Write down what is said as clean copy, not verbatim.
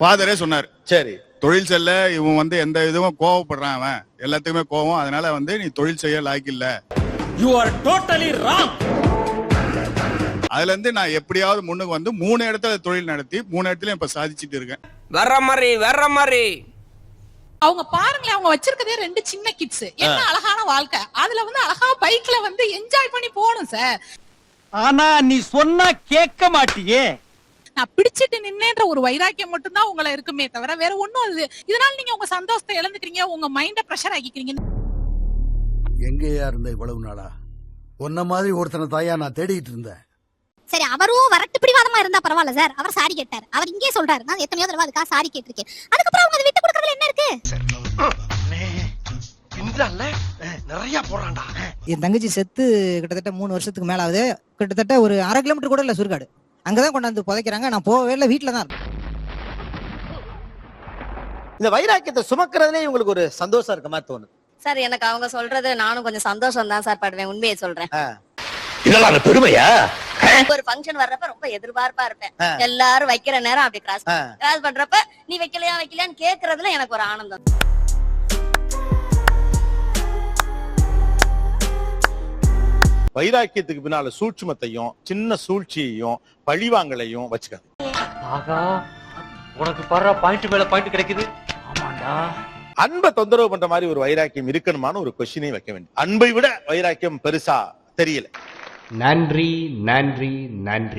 ஃபாதரே சொன்னார். சரி, தொழில் செல்ல இவன் வந்து எந்த இதுவும் கோவப்படுறான், அவன் எல்லாத்துக்குமே கோவம், அதனால வந்து நீ தொழில் செய்ய லாய்க்கு இல்ல. You are totally wrong. அதுல இருந்து நான் எப்படியாவது முன்னுக்கு வந்து 3 இடத்துல தொழில் நடத்தி 3 இடத்துலயும் இப்ப சாதிச்சுட்டு இருக்கேன். வர்ற மாதிரி அவங்க பாருங்களேன், அவங்க வச்சிருக்கதே 2 சின்ன கிட்ஸ். என்ன அழகான வாழ்க்கை. அதுல வந்து அழகா பைக்ல வந்து என்ஜாய் பண்ணி போகணும் சார். ஆனா நீ சொன்னா கேட்க மாட்டியே. நான் பிடிச்சிட்டு நின்னேன்ற ஒரு வைராக்கியம் மட்டும் தான் உங்களை இருக்குமே தவிர வேற ஒண்ணும் அது. இதனால நீங்க உங்க சந்தோஷத்தை இழந்துக்கிறீங்க, உங்க மைண்ட பிரஷர் ஆக்கிக்கிறீங்க. எங்கேயா இருந்த இவ்வளவு நாளா? உன்ன மாதிரி ஒருத்தனை தாயா நான் தேடிட்டு இருந்தேன். சரி, அவரும் வரட்டு பிடிவாதமா இருந்தா பரவாயில்ல சார். அவர் சாரி கேட்டார். அவர் இங்கே சொல்றாரு, நான் எத்தனையோ தடவை அதுக்காக சாரி கேட்டிருக்கேன். அதுக்கப்புறம் அவங்க அதை விட்டு கொடுக்கறதுல என்ன இருக்கு? நிறைய போறான்டா. என் தங்கச்சி செத்து கிட்டத்தட்ட 3 வருஷத்துக்கு மேல ஆகுது. கிட்டத்தட்ட ஒரு 1/2 கிலோமீட்டர் கூட இல்ல சுடுகாடு. அங்கதான் கொண்டாந்து புதைக்கிறாங்க. நான் போகவே இல்லை, வீட்டுல தான் இருக்கேன். இந்த வைராக்கியத்தை சுமக்கிறதுலே உங்களுக்கு ஒரு சந்தோஷம் இருக்க மாதிரி தோணுது சார். எனக்கு அவங்க சொல்றது நானும் கொஞ்சம் சந்தோஷம் தான் சார் படுவேன். உண்மையை சொல்றேன். இதெல்லாம் பெருமையா? ஒரு ஃபங்க்ஷன் வர்றப்ப ரொம்ப எதிர்பார்ப்பா இருப்பேன். எல்லாரும் வைக்கிற நேரம் அப்படி கிராஸ் பண்றப்ப நீ வைக்கலையான்னு கேக்குறதுல எனக்கு ஒரு ஆனந்தம். வைராக்கியத்துக்கு பின்னால சூட்சுமத்தையும் சின்ன சூழ்ச்சியையும் பழிவாங்கலையும் வச்சுக்காது. ஆகா, உனக்கு பர்ற பாயிண்ட் மேல பாயிண்ட் கிடைக்குது. ஆமாண்டா. அன்பை தொந்தரவு பண்ற மாதிரி ஒரு வைராக்கியம் இருக்கணுமான ஒரு கொஸ்டினை வைக்க வேண்டும். அன்பை விட வைராக்கியம் பெருசா தெரியல. நன்றி நன்றி நன்றி.